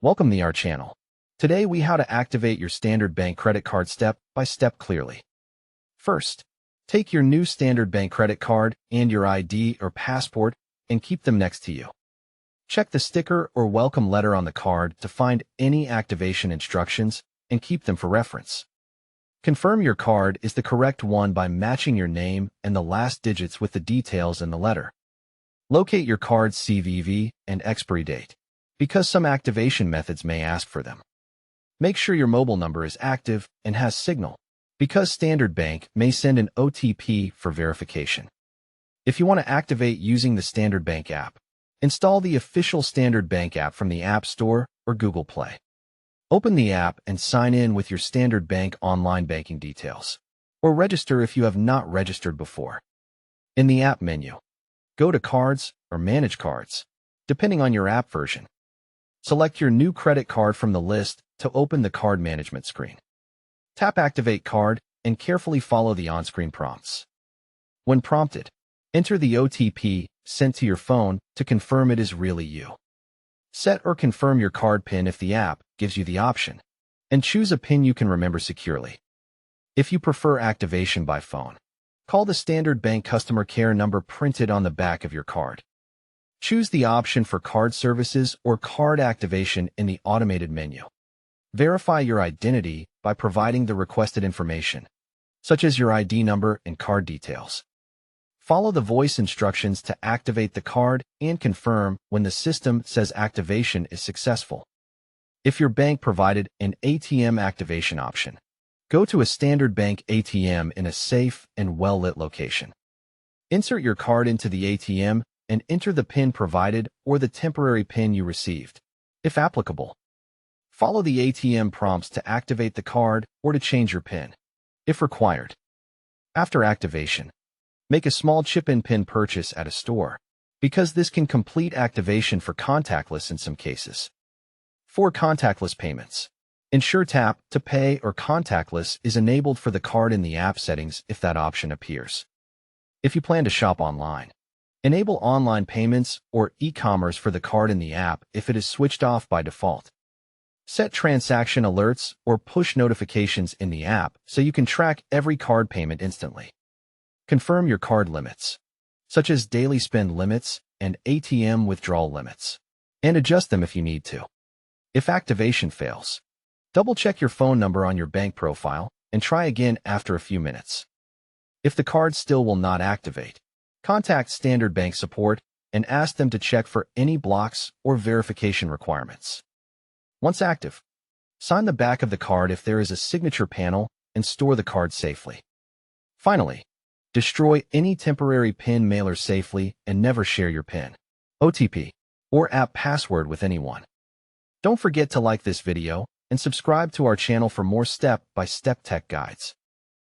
Welcome to our channel. Today we how to activate your Standard Bank credit card step by step clearly. First, take your new Standard Bank credit card and your ID or passport and keep them next to you. Check the sticker or welcome letter on the card to find any activation instructions and keep them for reference. Confirm your card is the correct one by matching your name and the last digits with the details in the letter. Locate your card's CVV and expiry date, because some activation methods may ask for them. Make sure your mobile number is active and has signal, because Standard Bank may send an OTP for verification. If you want to activate using the Standard Bank app, install the official Standard Bank app from the App Store or Google Play. Open the app and sign in with your Standard Bank online banking details, or register if you have not registered before. In the app menu, go to Cards or Manage Cards, depending on your app version. Select your new credit card from the list to open the card management screen. Tap Activate Card and carefully follow the on-screen prompts. When prompted, enter the OTP sent to your phone to confirm it is really you. Set or confirm your card PIN if the app gives you the option, and choose a PIN you can remember securely. If you prefer activation by phone, call the Standard Bank customer care number printed on the back of your card. Choose the option for card services or card activation in the automated menu. Verify your identity by providing the requested information, such as your ID number and card details. Follow the voice instructions to activate the card and confirm when the system says activation is successful. If your bank provided an ATM activation option, go to a Standard Bank ATM in a safe and well-lit location. Insert your card into the ATM and enter the PIN provided or the temporary PIN you received, if applicable. Follow the ATM prompts to activate the card or to change your PIN, if required. After activation, make a small chip-in PIN purchase at a store, because this can complete activation for contactless in some cases. For contactless payments, ensure Tap to Pay or contactless is enabled for the card in the app settings if that option appears. If you plan to shop online, enable online payments or e-commerce for the card in the app if it is switched off by default. Set transaction alerts or push notifications in the app so you can track every card payment instantly. Confirm your card limits, such as daily spend limits and ATM withdrawal limits, and adjust them if you need to. If activation fails, double-check your phone number on your bank profile and try again after a few minutes. If the card still will not activate, contact Standard Bank support and ask them to check for any blocks or verification requirements. Once active, sign the back of the card if there is a signature panel and store the card safely. Finally, destroy any temporary PIN mailer safely and never share your PIN, OTP, or app password with anyone. Don't forget to like this video and subscribe to our channel for more step-by-step tech guides.